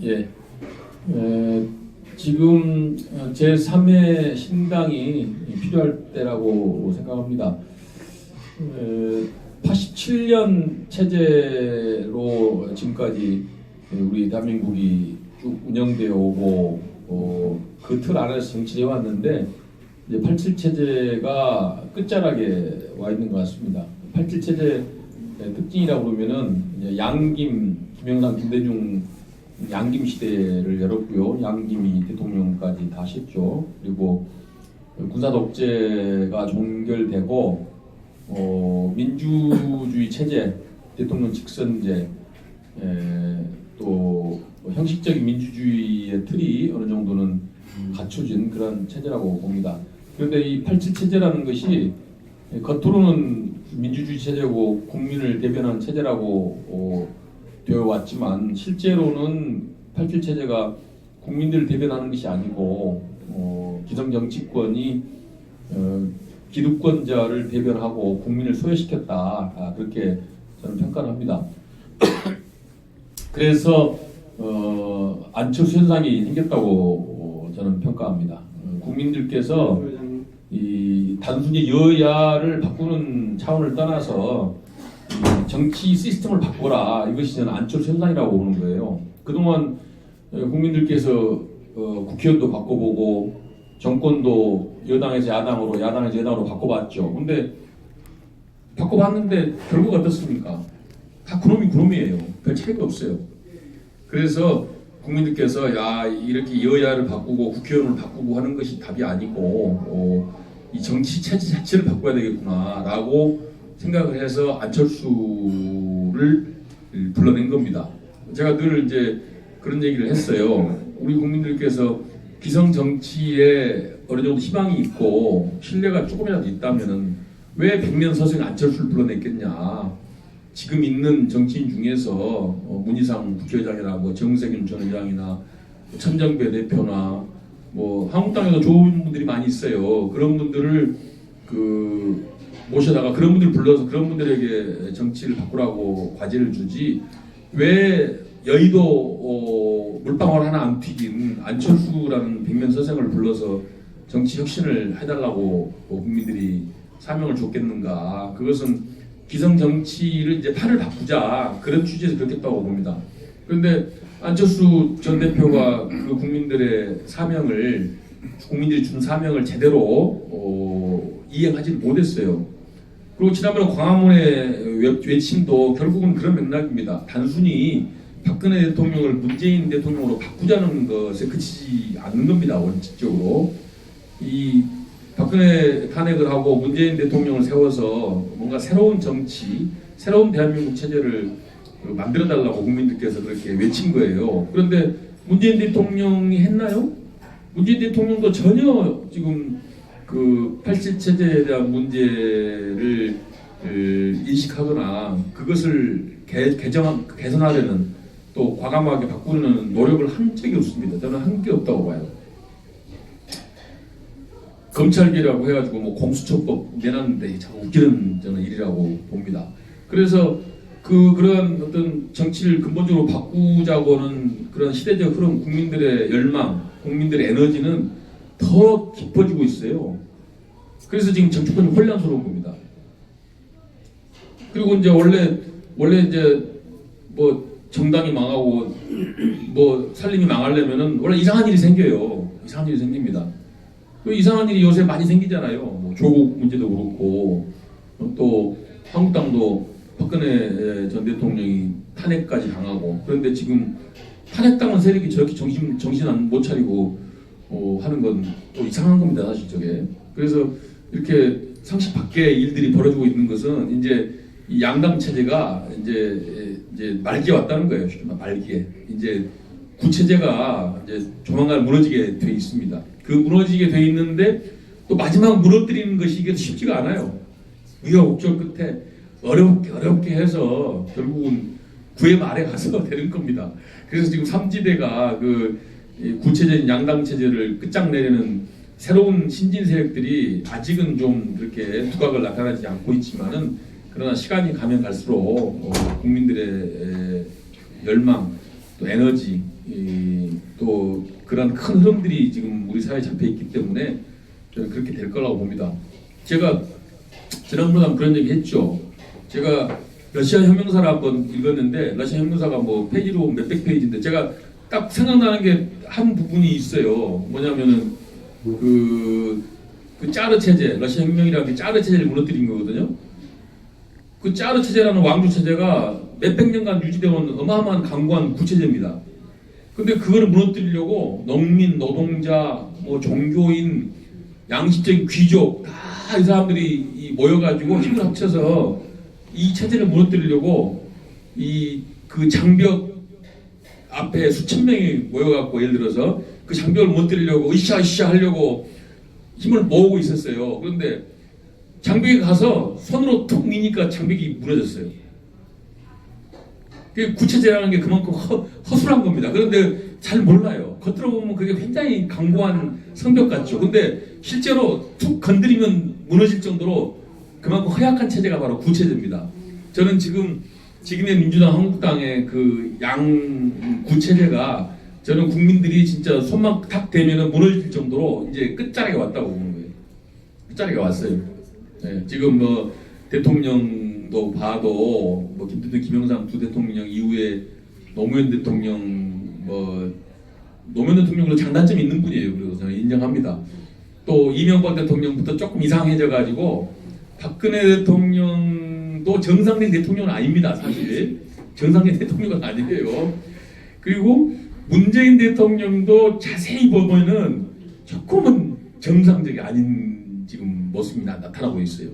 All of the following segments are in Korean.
예. 지금 제3의 신당이 필요할 때라고 생각합니다. 87년 체제로 지금까지 우리 대한민국이 쭉 운영되어 오고 그 틀 안에서 정치를 해왔는데 이제 87 체제가 끝자락에 와 있는 것 같습니다. 87 체제 특징이라고 그러면은 이제 양김, 김영삼, 김대중 양김 시대를 열었고요. 양김이 대통령까지 다 했죠. 그리고 군사 독재가 종결되고 민주주의 체제, 대통령 직선제, 또 형식적인 민주주의의 틀이 어느 정도는 갖춰진 그런 체제라고 봅니다. 그런데 이 87 체제라는 것이 겉으로는 민주주의 체제고 국민을 대변하는 체제라고 되어 왔지만 실제로는 87 체제가 국민들을 대변하는 것이 아니고 기성 정치권이 기득권자를 대변하고 국민을 소외시켰다, 그렇게 저는 평가를 합니다. 그래서 안철수 현상이 생겼다고 저는 평가합니다. 국민들께서 이 단순히 여야를 바꾸는 차원을 떠나서 정치 시스템을 바꿔라, 이것이 저는 안철수 현상이라고 보는 거예요. 그동안 국민들께서 국회의원도 바꿔보고 정권도 여당에서 야당으로, 야당에서 여당으로 바꿔봤죠. 근데 바꿔봤는데 결과가 어떻습니까? 다 그놈이 그놈이에요. 별 차이가 없어요. 그래서 국민들께서 야, 이렇게 여야를 바꾸고 국회의원을 바꾸고 하는 것이 답이 아니고 이 정치 체제 자체를 바꿔야 되겠구나 라고 생각을 해서 안철수를 불러낸 겁니다. 제가 늘 이제 그런 얘기를 했어요. 우리 국민들께서 기성 정치에 어느 정도 희망이 있고 신뢰가 조금이라도 있다면은 왜 백면서생 안철수를 불러냈겠냐. 지금 있는 정치인 중에서 문희상 국회의장이나 뭐 정세균 전 의장이나 천정배 대표나 뭐 한국당에도 좋은 분들이 많이 있어요. 그런 분들을 모셔다가 그런 분들을 불러서 그런 분들에게 정치를 바꾸라고 과제를 주지, 왜 여의도 물방울 하나 안 튀긴 안철수라는 백면서생을 불러서 정치 혁신을 해달라고 국민들이 사명을 줬겠는가. 그것은 기성 정치를 이제 팔을 바꾸자, 그런 취지에서 그렇겠다고 봅니다. 그런데 안철수 전 대표가 그 국민들의 사명을, 국민들이 준 사명을 제대로 이행하지 못했어요. 그리고 지난번에 광화문의 외침도 결국은 그런 맥락입니다. 단순히 박근혜 대통령을 문재인 대통령으로 바꾸자는 것에 그치지 않는 겁니다. 원칙적으로 이 박근혜 탄핵을 하고 문재인 대통령을 세워서 뭔가 새로운 정치, 새로운 대한민국 체제를 만들어달라고 국민들께서 그렇게 외친 거예요. 그런데 문재인 대통령이 했나요? 문재인 대통령도 전혀 지금 그 87 체제에 대한 문제를 인식하거나 그것을 개선하려는, 또 과감하게 바꾸는 노력을 한 적이 없습니다. 저는 한 게 없다고 봐요. 검찰개라고 해가지고 뭐 공수처법 내놨는데 참 웃기는 저는 일이라고 봅니다. 그래서 그런 어떤 정치를 근본적으로 바꾸자고는 그런 시대적 흐름, 국민들의 열망, 국민들의 에너지는 더 깊어지고 있어요. 그래서 지금 정치권이 혼란스러운 겁니다. 그리고 이제 원래 이제 뭐 정당이 망하고 뭐 살림이 망하려면은 원래 이상한 일이 생겨요. 이상한 일이 생깁니다. 이상한 일이 요새 많이 생기잖아요. 뭐 조국 문제도 그렇고, 또 한국당도 박근혜 전 대통령이 탄핵까지 당하고, 그런데 지금 탄핵당한 세력이 저렇게 정신 못 차리고 하는 건 또 이상한 겁니다, 사실 저게. 그래서 이렇게 상식 밖의 일들이 벌어지고 있는 것은 이제 이 양당 체제가 이제 말기에 왔다는 거예요. 말기에. 이제 구체제가 이제 조만간 무너지게 돼 있습니다. 그 무너지게 돼 있는데 또 마지막 무너뜨리는 것이 이게 쉽지가 않아요. 우여곡절 끝에 어렵게 해서 결국은 구의 말에 가서 되는 겁니다. 그래서 지금 삼지대가 그 구체적인 양당 체제를 끝장내려는 새로운 신진 세력들이 아직은 좀 그렇게 두각을 나타나지 않고 있지만은, 그러나 시간이 가면 갈수록 국민들의 열망, 또 에너지, 또 그런 큰 흐름들이 지금 우리 사회에 잡혀 있기 때문에 저는 그렇게 될 거라고 봅니다. 제가 지난번에 그런 얘기 했죠. 제가 러시아 혁명사를 한번 읽었는데 러시아 혁명사가 뭐 페이지로 몇백 페이지인데 제가 딱 생각나는 게 한 부분이 있어요. 뭐냐면은 그 짜르 체제, 러시아 혁명이라는 게 짜르 체제를 무너뜨린 거거든요. 그 짜르 체제라는 왕조 체제가 몇백 년간 유지되어온 어마어마한 강고한 구체제입니다. 근데 그거를 무너뜨리려고 농민, 노동자, 뭐 종교인, 양심적인 귀족 다 이 사람들이 모여가지고 힘을 합쳐서 이 체제를 무너뜨리려고 그 장벽 앞에 수천 명이 모여갖고 예를 들어서 그 장벽을 무너뜨리려고 으쌰으쌰 하려고 힘을 모으고 있었어요. 그런데 장벽에 가서 손으로 툭 미니까 장벽이 무너졌어요. 구체제라는 게 그만큼 허술한 겁니다. 그런데 잘 몰라요. 겉으로 보면 그게 굉장히 강고한 성벽 같죠. 근데 실제로 툭 건드리면 무너질 정도로 그만큼 허약한 체제가 바로 구체제입니다. 저는 지금의 민주당, 한국당의 그 양구체제가 저는 국민들이 진짜 손만 탁 대면 무너질 정도로 이제 끝자락에 왔다고 보는 거예요. 끝자락에 왔어요. 네, 지금 뭐 대통령도 봐도 뭐 김대중, 김영삼 두 대통령 이후에 노무현 대통령 노무현 대통령으로 장단점이 있는 분이에요. 그래서 저는 인정합니다. 또 이명박 대통령부터 조금 이상해져 가지고 박근혜 대통령도 정상적인 대통령은 아닙니다. 사실 정상적인 대통령은 아니에요. 그리고 문재인 대통령도 자세히 보면은 조금은 정상적이 아닌 지금 모습이 나타나고 있어요.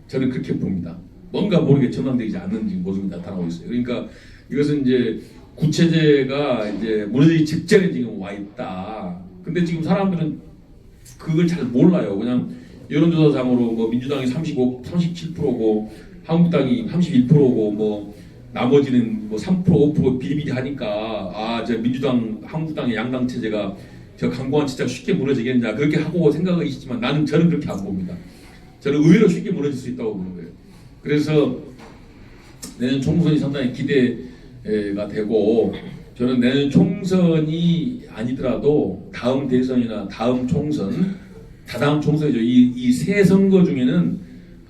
저는 그렇게 봅니다. 뭔가 모르게 정상적이지 않는 모습이 나타나고 있어요. 그러니까 이것은 이제 구체제가 이제 무너지기 직전에 지금 와 있다. 근데 지금 사람들은 그걸 잘 몰라요. 그냥 여론조사상으로 뭐 민주당이 37%고 한국당이 31%고 뭐 나머지는 뭐 3%, 5% 비리비리 하니까 저 민주당, 한국당의 양당 체제가 저 강고한 체제가 쉽게 무너지겠냐 그렇게 하고 생각하시지만 저는 그렇게 안 봅니다. 저는 의외로 쉽게 무너질 수 있다고 보는 거예요. 그래서 내년 총선이 상당히 기대가 되고 저는 내년 총선이 아니더라도 다음 대선이나 다음 총선, 다다음 총선이죠. 이 세 선거 중에는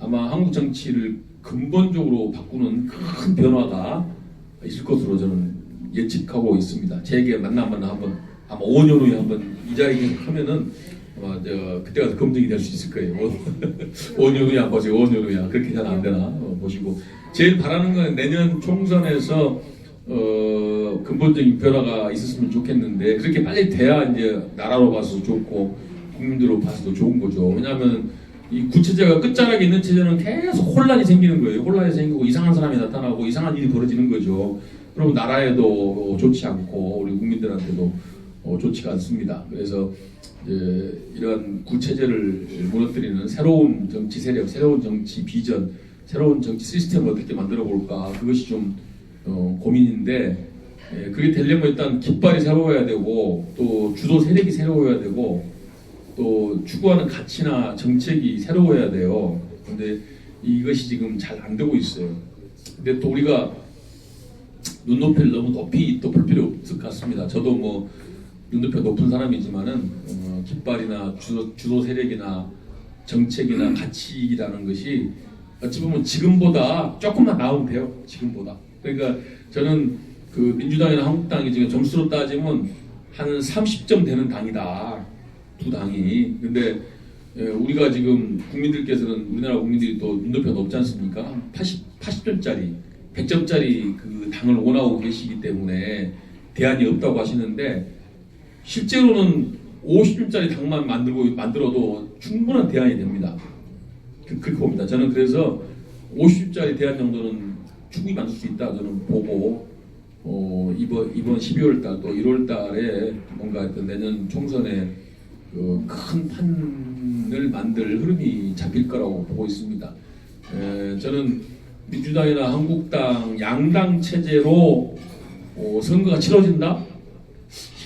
아마 한국 정치를 근본적으로 바꾸는 큰 변화가 있을 것으로 저는 예측하고 있습니다. 제게 만나 한번 아마 5년 후에 한번 이 자리에 하면은 아마 그때 가서 검증이 될 수 있을 거예요. 5년 후에 한번 보세요. 5년 후에 그렇게 잘 안 되나 보시고 제일 바라는 건 내년 총선에서 근본적인 변화가 있었으면 좋겠는데 그렇게 빨리 돼야 이제 나라로 봐서 좋고 국민들로 봐서도 좋은 거죠. 왜냐하면 이 구체제가 끝자락에 있는 체제는 계속 혼란이 생기는 거예요. 혼란이 생기고 이상한 사람이 나타나고 이상한 일이 벌어지는 거죠. 그러면 나라에도 좋지 않고 우리 국민들한테도 좋지가 않습니다. 그래서 이제 이러한 구체제를 무너뜨리는 새로운 정치 세력, 새로운 정치 비전, 새로운 정치 시스템을 어떻게 만들어 볼까 그것이 좀 고민인데 그게 되려면 일단 깃발이 새로워야 되고 또 주도 세력이 새로워야 되고 또 추구하는 가치나 정책이 새로워야 돼요. 근데 이것이 지금 잘 안 되고 있어요. 근데 또 우리가 눈높이를 너무 높이 또 볼 필요 없을 것 같습니다. 저도 뭐 눈높이가 높은 사람이지만은 깃발이나 주도 세력이나 정책이나 가치라는 것이 어찌 보면 지금보다 조금만 나오면 돼요. 지금보다. 그러니까 저는 그 민주당이나 한국당이 지금 점수로 따지면 한 30점 되는 당이다. 두 당이. 근데 우리가 지금 국민들께서는 우리나라 국민들이 또 눈높이가 높지 않습니까? 80점짜리, 100점짜리 그 당을 원하고 계시기 때문에 대안이 없다고 하시는데 실제로는 50점짜리 당만 만들어도 충분한 대안이 됩니다. 그렇게 봅니다. 저는 그래서 50점짜리 대안 정도는 충분히 만들 수 있다 저는 보고 이번 12월 달 또 1월 달에 뭔가 내년 총선에 큰 판을 만들 흐름이 잡힐 거라고 보고 있습니다. 저는 민주당이나 한국당 양당 체제로 선거가 치러진다?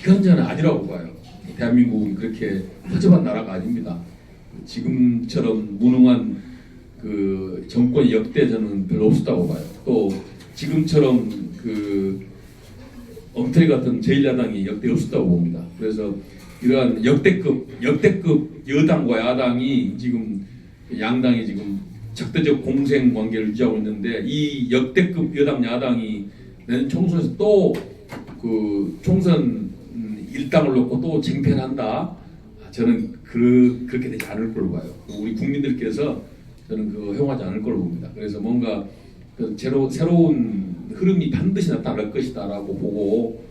이건 저는 아니라고 봐요. 대한민국은 그렇게 허접한 나라가 아닙니다. 지금처럼 무능한 그 정권 역대 저는 별로 없었다고 봐요. 또 지금처럼 그 엉터리 같은 제1야당이 역대 없었다고 봅니다. 그래서 이러한 역대급 여당과 야당이 지금 양당이 지금 적대적 공생 관계를 유지하고 있는데 이 역대급 여당 야당이 내년 총선에서 또 그 총선 일당을 놓고 또 쟁패한다. 저는 그렇게 되지 않을 걸로 봐요. 우리 국민들께서 저는 허용하지 않을 걸로 봅니다. 그래서 뭔가 새로운 흐름이 반드시 나타날 것이다라고 보고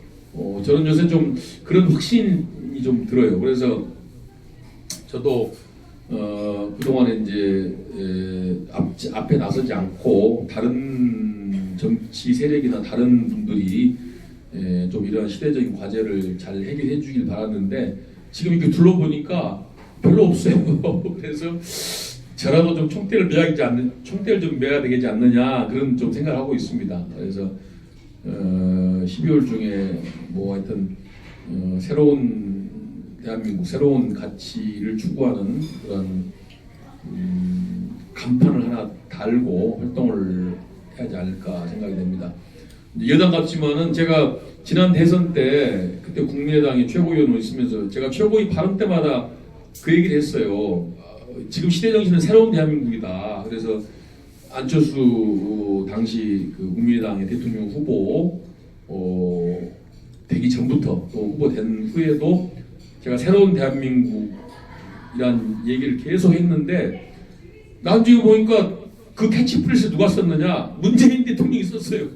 저는 요새 좀 그런 확신이 좀 들어요. 그래서 저도 그동안에 이제 앞에 나서지 않고 다른 정치 세력이나 다른 분들이 좀 이런 시대적인 과제를 잘 해결해 주길 바랐는데 지금 이렇게 둘러보니까 별로 없어요. 그래서 저라도 좀 총대를 좀 매야 되겠지 않느냐 그런 좀 생각을 하고 있습니다. 그래서 12월 중에 뭐 하여튼 새로운 대한민국 새로운 가치를 추구하는 그런 간판을 하나 달고 활동을 해야 하지 않을까 생각이 됩니다. 여당 같지만은 제가 지난 대선 때 그때 국민의당이 최고위원으로 있으면서 제가 최고위 발언 때마다 그 얘기를 했어요. 지금 시대 정신은 새로운 대한민국이다. 그래서 안철수 당시 그 국민의당의 대통령 후보 되기 전부터 또 후보 된 후에도 제가 새로운 대한민국이란 얘기를 계속 했는데 나중에 보니까 그 캐치프레이즈 누가 썼느냐? 문재인 대통령이 썼어요.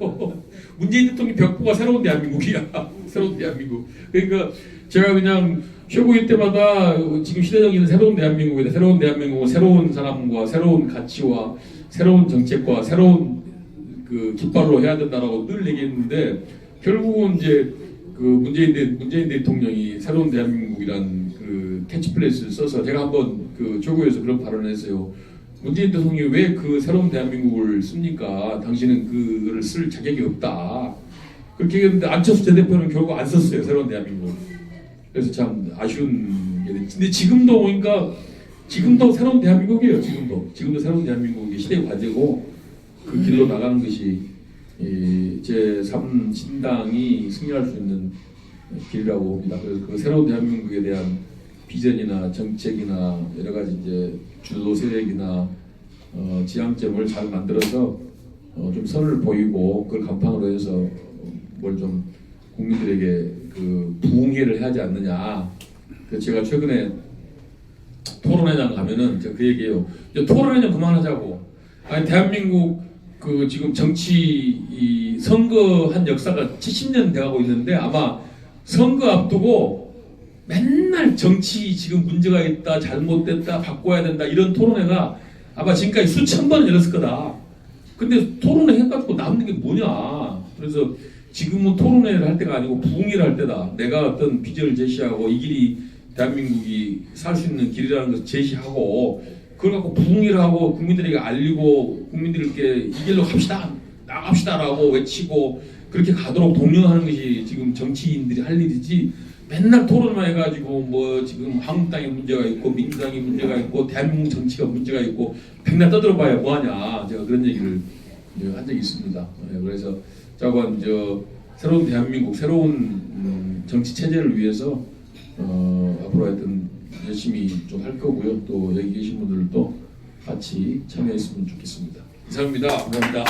문재인 대통령 벽보가 새로운 대한민국이야. 새로운 대한민국. 그러니까 제가 그냥 최고위 때마다 지금 시대적인 새로운 대한민국이다. 새로운 대한민국은 새로운 사람과 새로운 가치와 새로운 정책과 새로운 그 깃발로 해야 된다라고 늘 얘기했는데 결국은 이제 그 문재인 대통령이 새로운 대한민국이란 그 캐치프레이즈를 써서 제가 한번 그 최고위에서 그런 발언을 했어요. 문재인 대통령이 왜 그 새로운 대한민국을 씁니까? 당신은 그거를 쓸 자격이 없다. 그렇게 얘기했는데 안철수 전 대표는 결국 안 썼어요. 새로운 대한민국. 그래서 참 아쉬운 게 근데 지금도 보니까 지금도 새로운 대한민국이에요. 지금도 새로운 대한민국이 시대의 과제고 그 길로 나가는 것이 제3 신당이 승리할 수 있는 길이라고 봅니다. 그래서 그 새로운 대한민국에 대한 비전이나 정책이나 여러 가지 이제 주도 세력이나 지향점을 잘 만들어서 좀 선을 보이고 그걸 간판으로 해서 뭘 좀 국민들에게 그 부흥회를 하지 않느냐. 그래서 제가 최근에 토론회장 가면은 제가 그 얘기해요. 이제 토론회장 그만하자고. 아니 대한민국 그 지금 정치 선거한 역사가 70년 돼가고 있는데 아마 선거 앞두고 맨날 정치 지금 문제가 있다, 잘못됐다, 바꿔야 된다 이런 토론회가 아마 지금까지 수천 번 열렸을 거다. 근데 토론회 해가지고 남는 게 뭐냐. 그래서 지금은 토론회를 할 때가 아니고 부흥회를 할 때다. 내가 어떤 비전을 제시하고 이 길이 대한민국이 살 수 있는 길이라는 것을 제시하고 그걸 갖고 부흥회를 하고 국민들에게 알리고 국민들께 이 길로 갑시다, 나갑시다라고 외치고 그렇게 가도록 독려하는 것이 지금 정치인들이 할 일이지 맨날 토론만 해가지고 뭐 지금 한국당에 문제가 있고 민주당에 문제가 있고 대한민국 정치가 문제가 있고 백날 떠들어봐야 뭐하냐. 제가 그런 얘기를 한 적이 있습니다. 그래서 자관 새로운 대한민국 새로운 정치 체제를 위해서 앞으로 하여튼 열심히 좀 할 거고요. 또 여기 계신 분들도 같이 참여했으면 좋겠습니다. 이상입니다. 감사합니다.